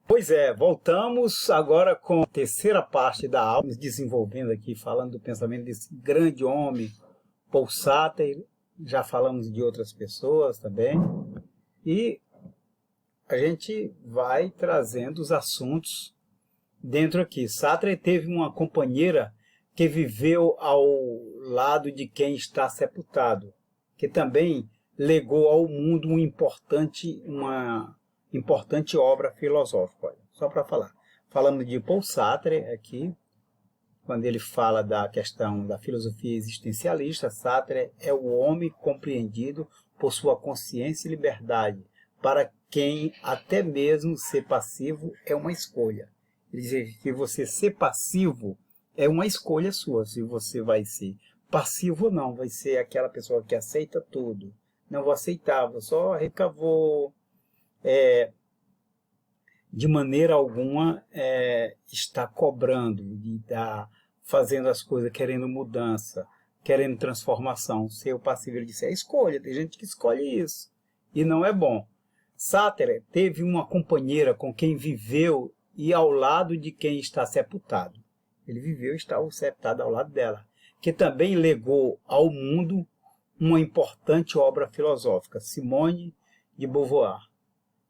Pois é, voltamos agora com a terceira parte da aula, nos desenvolvendo aqui, falando do pensamento desse grande homem, Paul Sartre. Já falamos de outras pessoas também. E a gente vai trazendo os assuntos dentro aqui. Sartre teve uma companheira que viveu ao lado de quem está sepultado, que também legou ao mundo uma importante obra filosófica. Olha, só para falar. Falamos de Paul Sartre aqui, quando ele fala da questão da filosofia existencialista. Sartre é o homem compreendido por sua consciência e liberdade, para quem até mesmo ser passivo é uma escolha. Ele diz que você ser passivo é uma escolha sua, se você vai ser passivo ou não, vai ser aquela pessoa que aceita tudo. Não vou aceitar, vou só vou de maneira alguma estar cobrando, de estar fazendo as coisas, querendo mudança, querendo transformação. Ser o passivo, ele disse, é escolha, tem gente que escolhe isso, e não é bom. Sartre teve uma companheira com quem viveu e ao lado de quem está sepultado. Ele viveu e está sepultado ao lado dela, que também legou ao mundo uma importante obra filosófica, Simone de Beauvoir,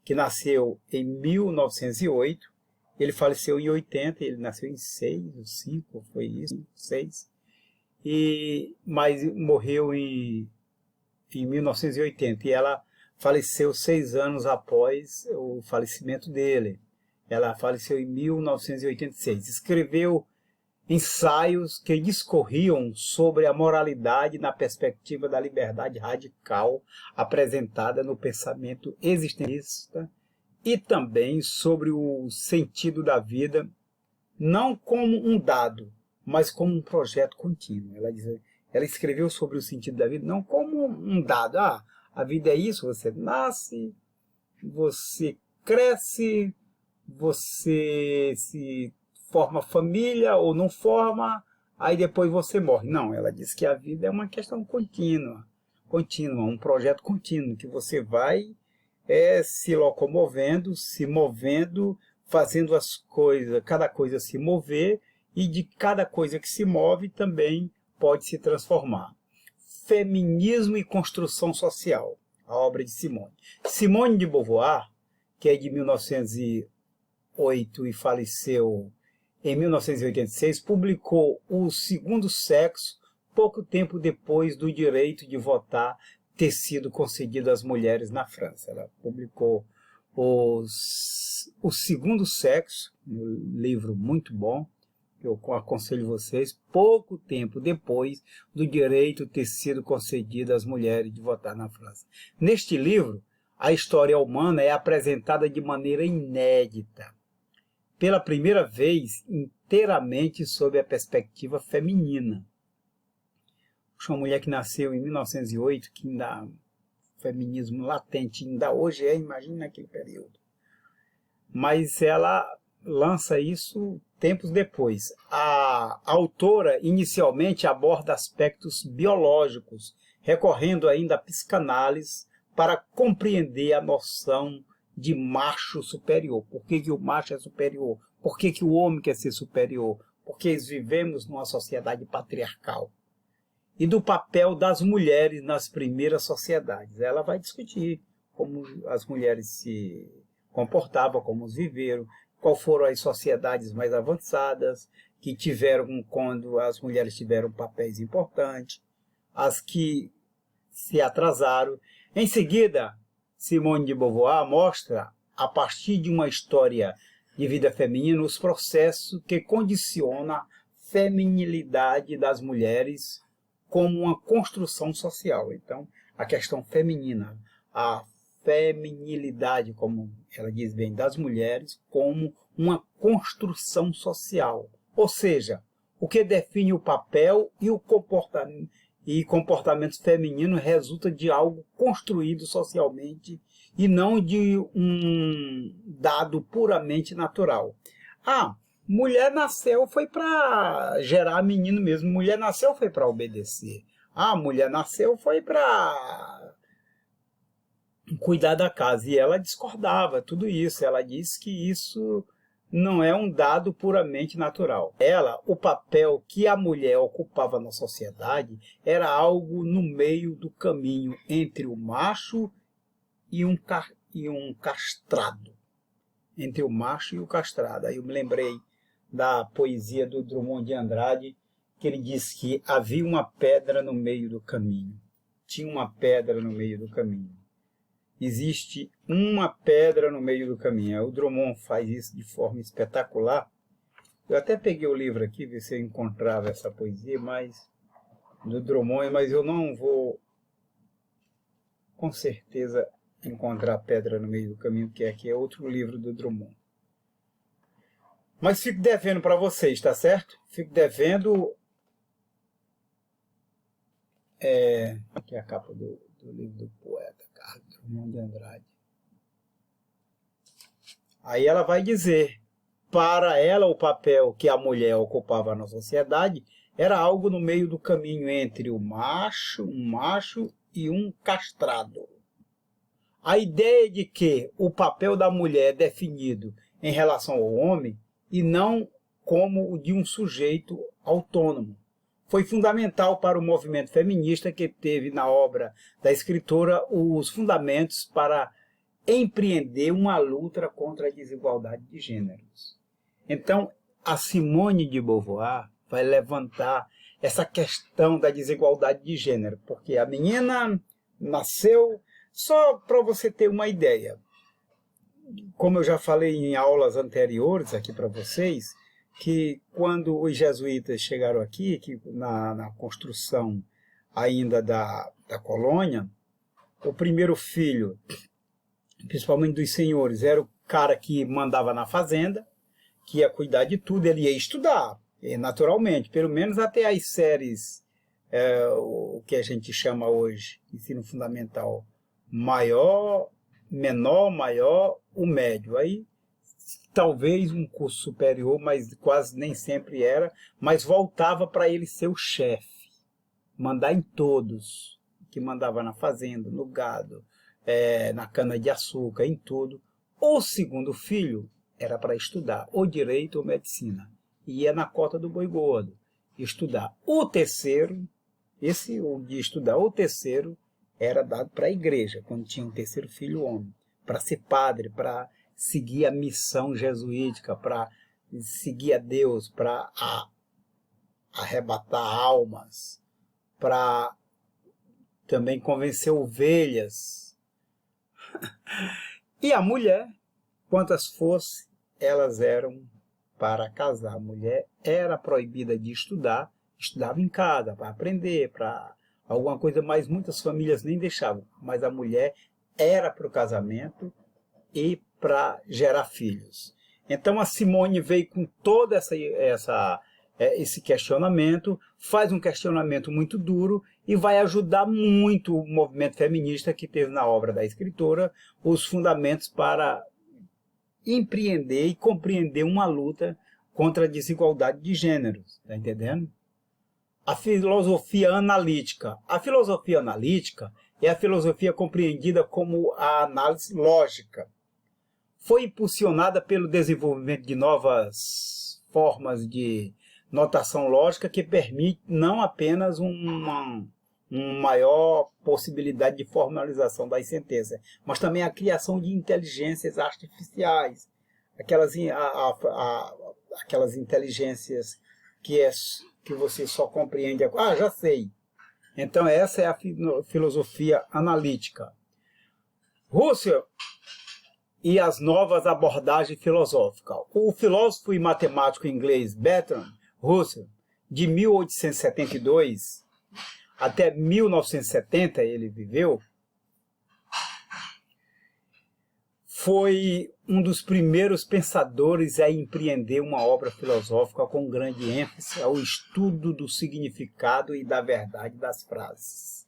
que nasceu em 1908, ele faleceu em 80, ele nasceu em 6 ou 5, foi isso, 6, mas morreu em 1980, e ela faleceu 6 anos após o falecimento dele. Ela faleceu em 1986. Escreveu ensaios que discorriam sobre a moralidade na perspectiva da liberdade radical apresentada no pensamento existencialista e também sobre o sentido da vida, não como um dado, mas como um projeto contínuo. Ela escreveu sobre o sentido da vida não como um dado. A vida é isso, você nasce, você cresce, você se forma família ou não forma, aí depois você morre. Não, ela diz que a vida é uma questão contínua, um projeto contínuo, que você vai se locomovendo, se movendo, fazendo as coisas, cada coisa se mover, e de cada coisa que se move também pode se transformar. Feminismo e construção social, a obra de Simone. Simone de Beauvoir, que é de 1908 e faleceu em 1986, publicou O Segundo Sexo, pouco tempo depois do direito de votar ter sido concedido às mulheres na França. Ela publicou O Segundo Sexo, um livro muito bom, que eu aconselho vocês, pouco tempo depois do direito ter sido concedido às mulheres de votar na França. Neste livro, a história humana é apresentada de maneira inédita, pela primeira vez inteiramente sob a perspectiva feminina. Uma mulher que nasceu em 1908, que ainda feminismo latente, ainda hoje imagina naquele período. Mas ela lança isso tempos depois. A autora inicialmente aborda aspectos biológicos, recorrendo ainda à psicanálise para compreender a noção de macho superior. Por que o macho é superior? Por que o homem quer ser superior? Porque vivemos numa sociedade patriarcal. E do papel das mulheres nas primeiras sociedades. Ela vai discutir como as mulheres se comportavam, como viveram, quais foram as sociedades mais avançadas que tiveram quando as mulheres tiveram papéis importantes, as que se atrasaram. Em seguida, Simone de Beauvoir mostra, a partir de uma história de vida feminina, os processos que condicionam a feminilidade das mulheres como uma construção social. Então, a questão feminina, a feminilidade, como ela diz bem, das mulheres, como uma construção social. Ou seja, o que define o papel e o comportamento feminino resulta de algo construído socialmente e não de um dado puramente natural. Mulher nasceu foi para gerar menino mesmo, mulher nasceu foi para obedecer. Mulher nasceu foi para cuidar da casa. E ela discordava tudo isso. Ela disse que isso não é um dado puramente natural. O papel que a mulher ocupava na sociedade era algo no meio do caminho entre o macho e um castrado. Entre o macho e o castrado. Aí eu me lembrei da poesia do Drummond de Andrade, que ele disse que havia uma pedra no meio do caminho. Tinha uma pedra no meio do caminho. Existe uma pedra no meio do caminho. O Drummond faz isso de forma espetacular. Eu até peguei o livro aqui, ver se eu encontrava essa poesia, do Drummond, mas eu não vou, com certeza, encontrar a pedra no meio do caminho, porque aqui é outro livro do Drummond. Mas fico devendo para vocês, tá certo? Fico devendo... Aqui é a capa do livro do poeta Drummond de Andrade. Aí ela vai dizer, para ela o papel que a mulher ocupava na sociedade era algo no meio do caminho entre um macho e um castrado. A ideia de que o papel da mulher é definido em relação ao homem e não como o de um sujeito autônomo foi fundamental para o movimento feminista, que teve na obra da escritora os fundamentos para empreender uma luta contra a desigualdade de gêneros. Então, a Simone de Beauvoir vai levantar essa questão da desigualdade de gênero, porque a menina nasceu, só para você ter uma ideia, como eu já falei em aulas anteriores aqui para vocês, que quando os jesuítas chegaram aqui, que na construção ainda da colônia, o primeiro filho, principalmente dos senhores, era o cara que mandava na fazenda, que ia cuidar de tudo, ele ia estudar, naturalmente, pelo menos até as séries, o que a gente chama hoje, ensino fundamental, menor, maior, o médio. Aí, talvez um curso superior, mas quase nem sempre era, mas voltava para ele ser o chefe, mandar em todos, que mandava na fazenda, no gado, na cana-de-açúcar, em tudo. O segundo filho era para estudar ou direito ou medicina, ia na cota do boi gordo, estudar. O terceiro, o de estudar o terceiro, era dado para a igreja, quando tinha um terceiro filho homem, para ser padre, para seguir a missão jesuítica, para seguir a Deus, para arrebatar almas, para também convencer ovelhas. E a mulher, quantas fosse, elas eram para casar. A mulher era proibida de estudar, estudava em casa, para aprender, para alguma coisa, mas muitas famílias nem deixavam. Mas a mulher era para o casamento e para gerar filhos. Então a Simone veio com todo esse questionamento, faz um questionamento muito duro e vai ajudar muito o movimento feminista, que teve na obra da escritora os fundamentos para empreender e compreender uma luta contra a desigualdade de gêneros. Está entendendo? A filosofia analítica. A filosofia analítica é a filosofia compreendida como a análise lógica. Foi impulsionada pelo desenvolvimento de novas formas de notação lógica que permite não apenas uma maior possibilidade de formalização das sentenças, mas também a criação de inteligências artificiais, aquelas inteligências que você só compreende. Já sei. Então essa é a filosofia analítica. Russell e as novas abordagens filosóficas. O filósofo e matemático inglês Bertrand Russell, de 1872 até 1970 ele viveu, foi um dos primeiros pensadores a empreender uma obra filosófica com grande ênfase ao estudo do significado e da verdade das frases,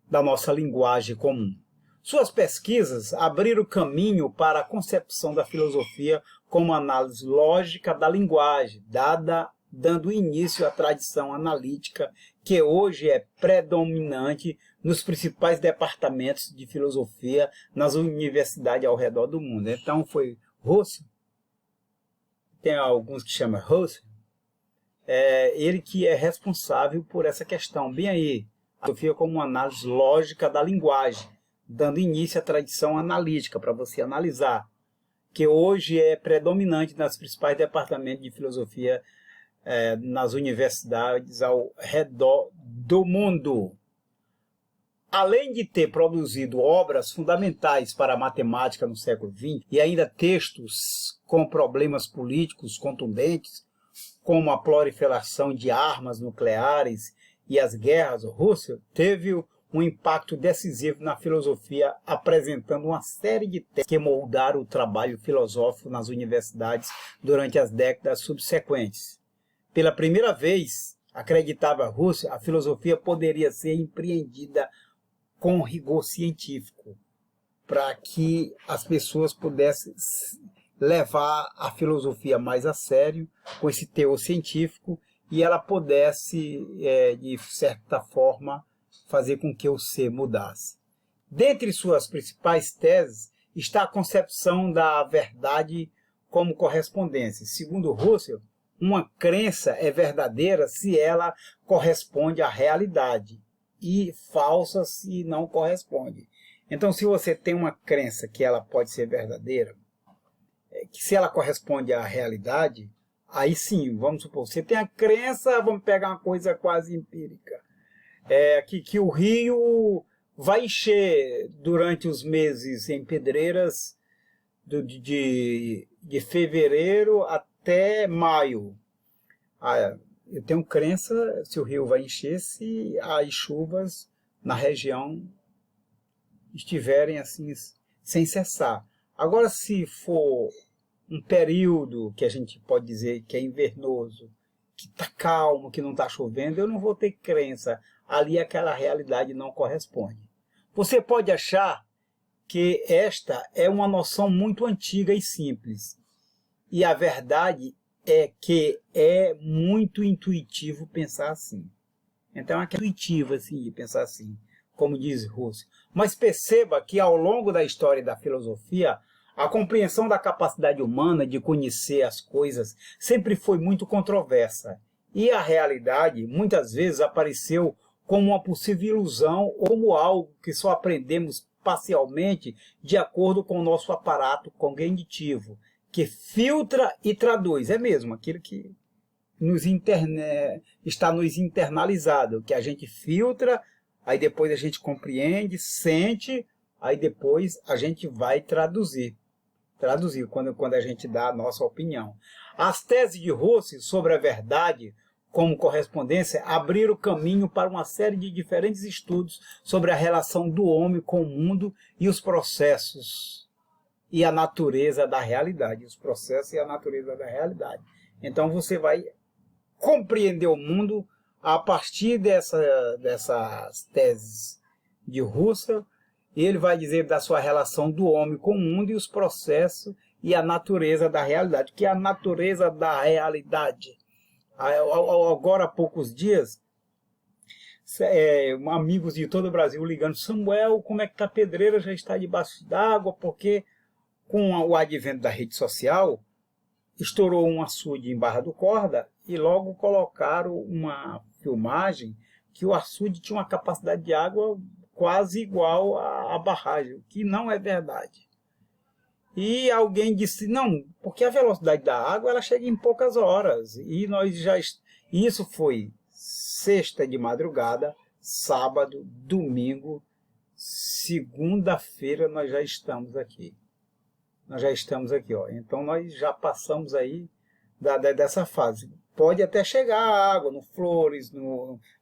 da nossa linguagem comum. Suas pesquisas abriram caminho para a concepção da filosofia como análise lógica da linguagem, dando início à tradição analítica que hoje é predominante nos principais departamentos de filosofia nas universidades ao redor do mundo. Então foi Russell, tem alguns que chamam Russell, ele que é responsável por essa questão. Bem aí, a filosofia como uma análise lógica da linguagem, dando início à tradição analítica, para você analisar, que hoje é predominante nos principais departamentos de filosofia nas universidades ao redor do mundo. Além de ter produzido obras fundamentais para a matemática no século XX e ainda textos com problemas políticos contundentes, como a proliferação de armas nucleares e as guerras, Russell teve um impacto decisivo na filosofia, apresentando uma série de teses que moldaram o trabalho filosófico nas universidades durante as décadas subsequentes. Pela primeira vez, acreditava Russell, a filosofia poderia ser empreendida com rigor científico, para que as pessoas pudessem levar a filosofia mais a sério, com esse teor científico, e ela pudesse, de certa forma, fazer com que o ser mudasse. Dentre suas principais teses está a concepção da verdade como correspondência. Segundo Russell, uma crença é verdadeira se ela corresponde à realidade e falsa se não corresponde. Então, se você tem uma crença que ela pode ser verdadeira, que se ela corresponde à realidade, aí sim, vamos supor, você tem a crença, vamos pegar uma coisa quase empírica, que o rio vai encher durante os meses em Pedreiras de fevereiro até maio. Eu tenho crença se o rio vai encher se as chuvas na região estiverem assim sem cessar. Agora, se for um período que a gente pode dizer que é invernoso, que está calmo, que não está chovendo, eu não vou ter crença. Ali aquela realidade não corresponde. Você pode achar que esta é uma noção muito antiga e simples. E a verdade é que é muito intuitivo pensar assim. Então é intuitivo assim, de pensar assim, como diz Russell. Mas perceba que ao longo da história da filosofia, a compreensão da capacidade humana de conhecer as coisas sempre foi muito controversa. E a realidade muitas vezes apareceu como uma possível ilusão ou como algo que só aprendemos parcialmente de acordo com o nosso aparato cognitivo, que filtra e traduz. É mesmo, aquilo que está nos internalizado, que a gente filtra, aí depois a gente compreende, sente, aí depois a gente vai traduzir quando a gente dá a nossa opinião. As teses de Russell sobre a verdade como correspondência abriram caminho para uma série de diferentes estudos sobre a relação do homem com o mundo e os processos e a natureza da realidade. Os processos e a natureza da realidade. Então você vai compreender o mundo a partir dessas teses de Russell. Ele vai dizer da sua relação do homem com o mundo e os processos e a natureza da realidade. O que é a natureza da realidade? Agora há poucos dias, amigos de todo o Brasil ligando: Samuel, como é que a Pedreira já está debaixo d'água? Porque com o advento da rede social, estourou um açude em Barra do Corda e logo colocaram uma filmagem que o açude tinha uma capacidade de água quase igual à barragem, o que não é verdade. E alguém disse: não, porque a velocidade da água ela chega em poucas horas. E isso foi sexta de madrugada, sábado, domingo, segunda-feira nós já estamos aqui. Ó. Então nós já passamos aí dessa fase. Pode até chegar a água no Flores,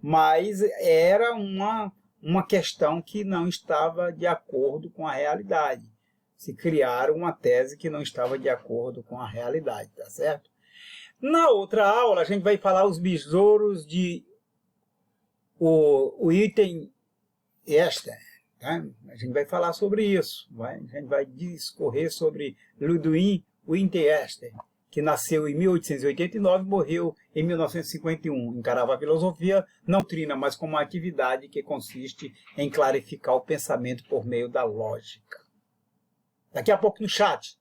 mas era uma questão que não estava de acordo com a realidade. Se criaram uma tese que não estava de acordo com a realidade, tá certo? Na outra aula, a gente vai falar os besouros de o item Esther. Tá? A gente vai falar sobre isso. A gente vai discorrer sobre Ludwig Winterester, que nasceu em 1889 e morreu em 1951. Encarava a filosofia não doutrina, mas como uma atividade que consiste em clarificar o pensamento por meio da lógica. Daqui a pouco no chat